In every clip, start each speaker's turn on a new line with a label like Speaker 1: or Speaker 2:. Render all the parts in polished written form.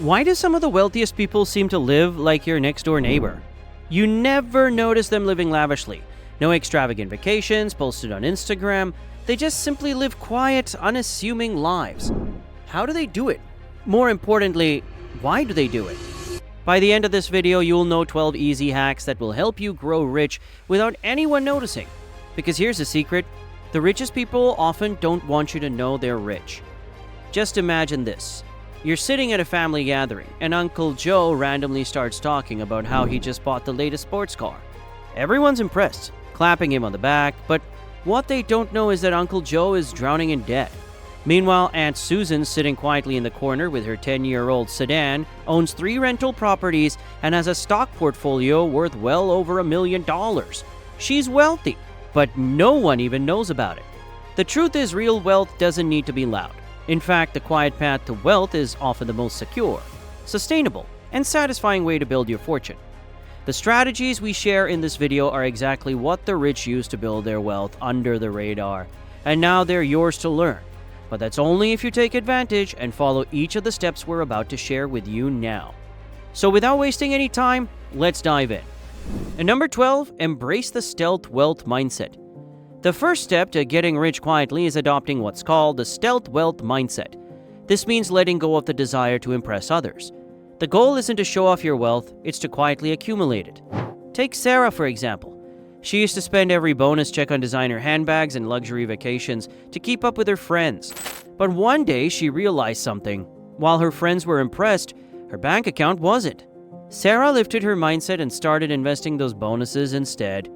Speaker 1: Why do some of the wealthiest people seem to live like your next door neighbor? You never notice them living lavishly. No extravagant vacations posted on Instagram. They just simply live quiet, unassuming lives. How do they do it? More importantly, why do they do it? By the end of this video, you'll know 12 easy hacks that will help you grow rich without anyone noticing. Because here's the secret: the richest people often don't want you to know they're rich. Just imagine this. You're sitting at a family gathering, and Uncle Joe randomly starts talking about how he just bought the latest sports car. Everyone's impressed, clapping him on the back, but what they don't know is that Uncle Joe is drowning in debt. Meanwhile, Aunt Susan, sitting quietly in the corner with her 10-year-old sedan, owns 3 rental properties and has a stock portfolio worth well over $1 million. She's wealthy, but no one even knows about it. The truth is, real wealth doesn't need to be loud. In fact, the quiet path to wealth is often the most secure, sustainable, and satisfying way to build your fortune. The strategies we share in this video are exactly what the rich use to build their wealth under the radar. And now they're yours to learn. But that's only if you take advantage and follow each of the steps we're about to share with you now. So without wasting any time, let's dive in. And number 12, embrace the stealth wealth mindset. The first step to getting rich quietly is adopting what's called the stealth wealth mindset. This means letting go of the desire to impress others. The goal isn't to show off your wealth, it's to quietly accumulate it. Take Sarah, for example. She used to spend every bonus check on designer handbags and luxury vacations to keep up with her friends. But one day she realized something. While her friends were impressed, her bank account wasn't. Sarah lifted her mindset and started investing those bonuses instead.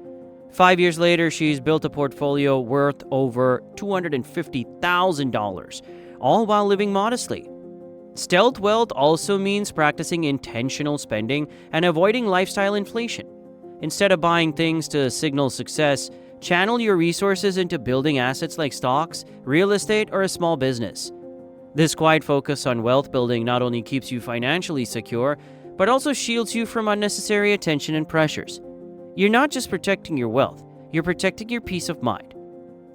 Speaker 1: 5 years later, she's built a portfolio worth over $250,000, all while living modestly. Stealth wealth also means practicing intentional spending and avoiding lifestyle inflation. Instead of buying things to signal success, channel your resources into building assets like stocks, real estate, or a small business. This quiet focus on wealth building not only keeps you financially secure, but also shields you from unnecessary attention and pressures. You're not just protecting your wealth, you're protecting your peace of mind.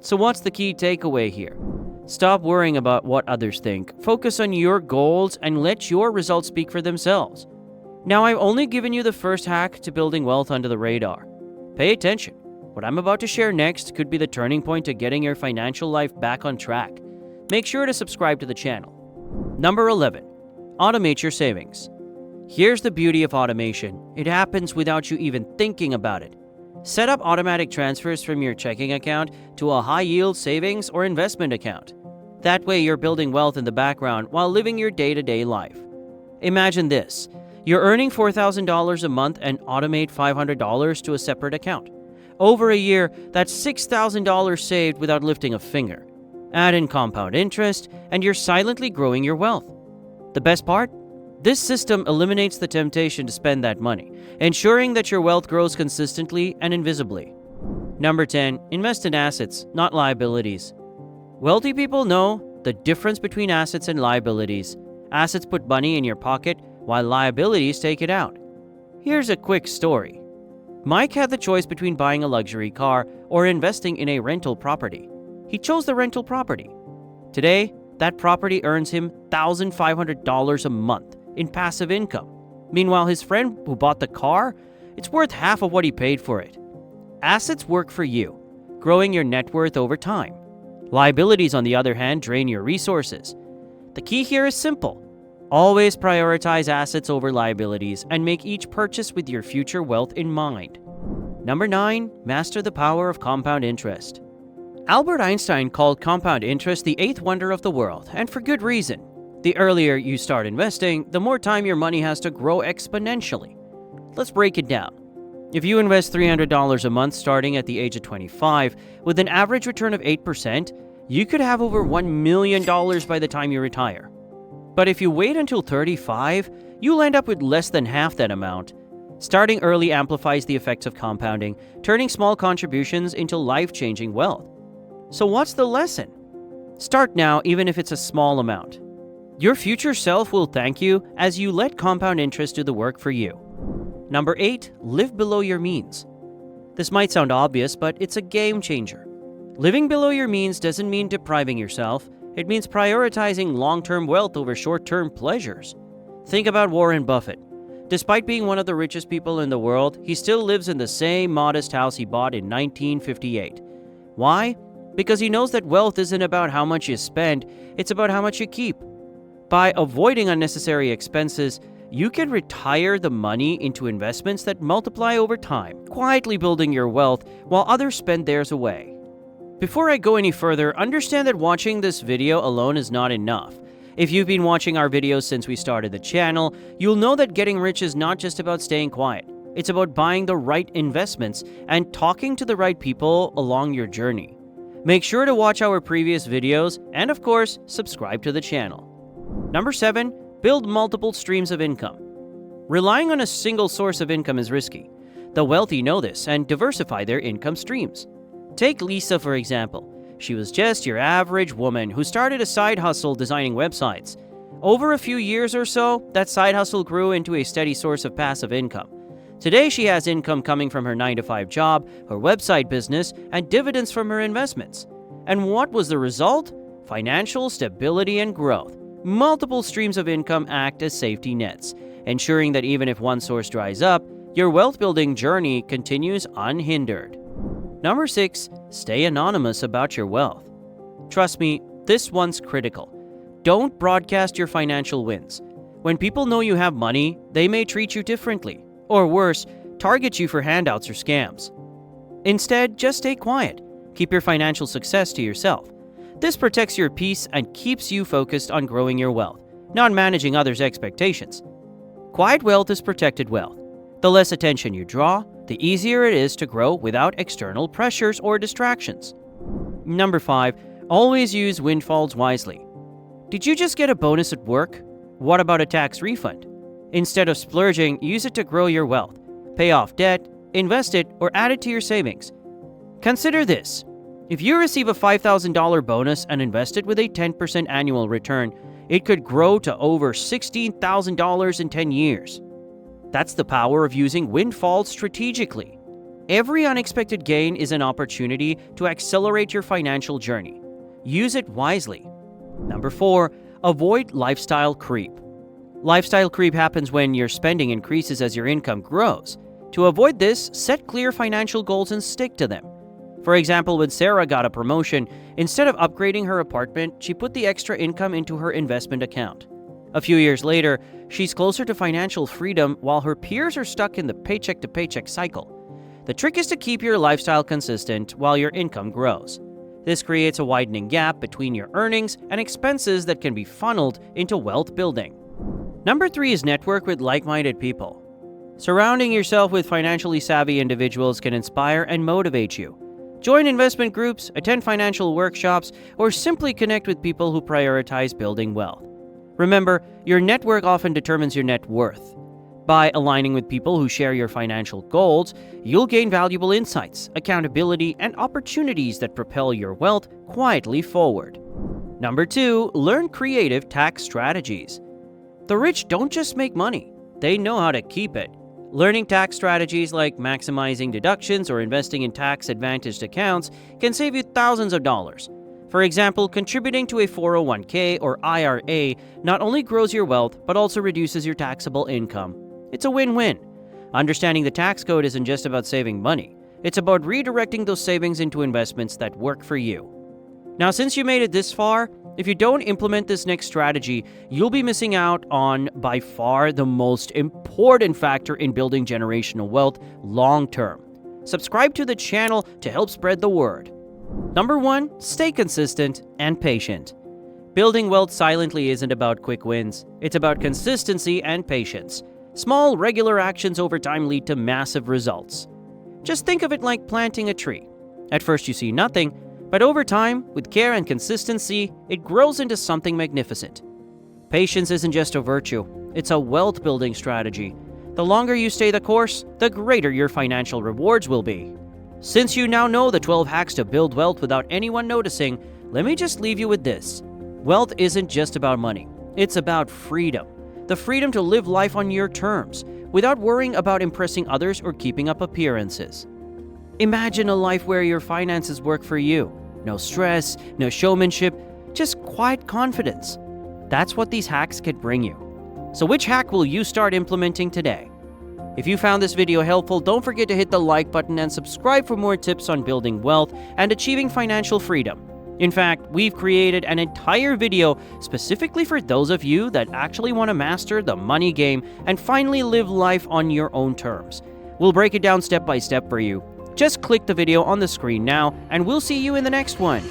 Speaker 1: So what's the key takeaway here? Stop worrying about what others think. Focus on your goals and let your results speak for themselves. Now, I've only given you the first hack to building wealth under the radar. Pay attention. What I'm about to share next could be the turning point to getting your financial life back on track. Make sure to subscribe to the channel. Number 11, automate your savings. Here's the beauty of automation. It happens without you even thinking about it. Set up automatic transfers from your checking account to a high-yield savings or investment account. That way, you're building wealth in the background while living your day-to-day life. Imagine this. You're earning $4,000 a month and automate $500 to a separate account. Over a year, that's $6,000 saved without lifting a finger. Add in compound interest, and you're silently growing your wealth. The best part? This system eliminates the temptation to spend that money, ensuring that your wealth grows consistently and invisibly. Number 10, invest in assets, not liabilities. Wealthy people know the difference between assets and liabilities. Assets put money in your pocket, while liabilities take it out. Here's a quick story. Mike had the choice between buying a luxury car or investing in a rental property. He chose the rental property. Today, that property earns him $1,500 a month in passive income. Meanwhile, his friend who bought the car, it's worth half of what he paid for it. Assets work for you, growing your net worth over time. Liabilities, on the other hand, drain your resources. The key here is simple. Always prioritize assets over liabilities and make each purchase with your future wealth in mind. Number 9, master the power of compound interest. Albert Einstein called compound interest the 8th wonder of the world, and for good reason. The earlier you start investing, the more time your money has to grow exponentially. Let's break it down. If you invest $300 a month starting at the age of 25, with an average return of 8%, you could have over $1 million by the time you retire. But if you wait until 35, you'll end up with less than half that amount. Starting early amplifies the effects of compounding, turning small contributions into life-changing wealth. So what's the lesson? Start now, even if it's a small amount. Your future self will thank you as you let compound interest do the work for you. Number 8, live below your means. This might sound obvious, but it's a game changer. Living below your means doesn't mean depriving yourself. It means prioritizing long-term wealth over short-term pleasures. Think about Warren Buffett. Despite being one of the richest people in the world, he still lives in the same modest house he bought in 1958. Why? Because he knows that wealth isn't about how much you spend, it's about how much you keep. By avoiding unnecessary expenses, you can retire the money into investments that multiply over time, quietly building your wealth while others spend theirs away. Before I go any further, understand that watching this video alone is not enough. If you've been watching our videos since we started the channel, you'll know that getting rich is not just about staying quiet. It's about buying the right investments and talking to the right people along your journey. Make sure to watch our previous videos and, of course, subscribe to the channel. Number 7. Build multiple streams of income. Relying on a single source of income is risky. The wealthy know this and diversify their income streams. Take Lisa, for example. She was just your average woman who started a side hustle designing websites. Over a few years or so, that side hustle grew into a steady source of passive income. Today, she has income coming from her 9-to-5 job, her website business, and dividends from her investments. And what was the result? Financial stability and growth. Multiple streams of income act as safety nets, ensuring that even if one source dries up, your wealth-building journey continues unhindered. Number 6. Stay anonymous about your wealth. Trust me, this one's critical. Don't broadcast your financial wins. When people know you have money, they may treat you differently, or worse, target you for handouts or scams. Instead, just stay quiet. Keep your financial success to yourself. This protects your peace and keeps you focused on growing your wealth, not managing others' expectations. Quiet wealth is protected wealth. The less attention you draw, the easier it is to grow without external pressures or distractions. Number 5. Always use windfalls wisely. Did you just get a bonus at work? What about a tax refund? Instead of splurging, use it to grow your wealth. Pay off debt, invest it, or add it to your savings. Consider this. If you receive a $5,000 bonus and invest it with a 10% annual return, it could grow to over $16,000 in 10 years. That's the power of using windfalls strategically. Every unexpected gain is an opportunity to accelerate your financial journey. Use it wisely. Number 4. Avoid lifestyle creep. Lifestyle creep happens when your spending increases as your income grows. To avoid this, set clear financial goals and stick to them. For example, when Sarah got a promotion, instead of upgrading her apartment, she put the extra income into her investment account. A few years later, she's closer to financial freedom while her peers are stuck in the paycheck-to-paycheck cycle. The trick is to keep your lifestyle consistent while your income grows. This creates a widening gap between your earnings and expenses that can be funneled into wealth building. Number 3 is network with like-minded people. Surrounding yourself with financially savvy individuals can inspire and motivate you. Join investment groups, attend financial workshops, or simply connect with people who prioritize building wealth. Remember, your network often determines your net worth. By aligning with people who share your financial goals, you'll gain valuable insights, accountability, and opportunities that propel your wealth quietly forward. Number 2, learn creative tax strategies. The rich don't just make money, they know how to keep it. Learning tax strategies like maximizing deductions or investing in tax-advantaged accounts can save you thousands of dollars. For example, contributing to a 401k or IRA not only grows your wealth, but also reduces your taxable income. It's a win-win. Understanding the tax code isn't just about saving money. It's about redirecting those savings into investments that work for you. Now, since you made it this far, if you don't implement this next strategy, you'll be missing out on, by far, the most important factor in building generational wealth long-term. Subscribe to the channel to help spread the word. Number 1, stay consistent and patient. Building wealth silently isn't about quick wins. It's about consistency and patience. Small, regular actions over time lead to massive results. Just think of it like planting a tree. At first you see nothing, but over time, with care and consistency, it grows into something magnificent. Patience isn't just a virtue, it's a wealth-building strategy. The longer you stay the course, the greater your financial rewards will be. Since you now know the 12 hacks to build wealth without anyone noticing, let me just leave you with this. Wealth isn't just about money. It's about freedom. The freedom to live life on your terms, without worrying about impressing others or keeping up appearances. Imagine a life where your finances work for you. No stress, no showmanship, just quiet confidence. That's what these hacks could bring you. So which hack will you start implementing today? If you found this video helpful, don't forget to hit the like button and subscribe for more tips on building wealth and achieving financial freedom. In fact, we've created an entire video specifically for those of you that actually want to master the money game and finally live life on your own terms. We'll break it down step by step for you. Just click the video on the screen now, and we'll see you in the next one.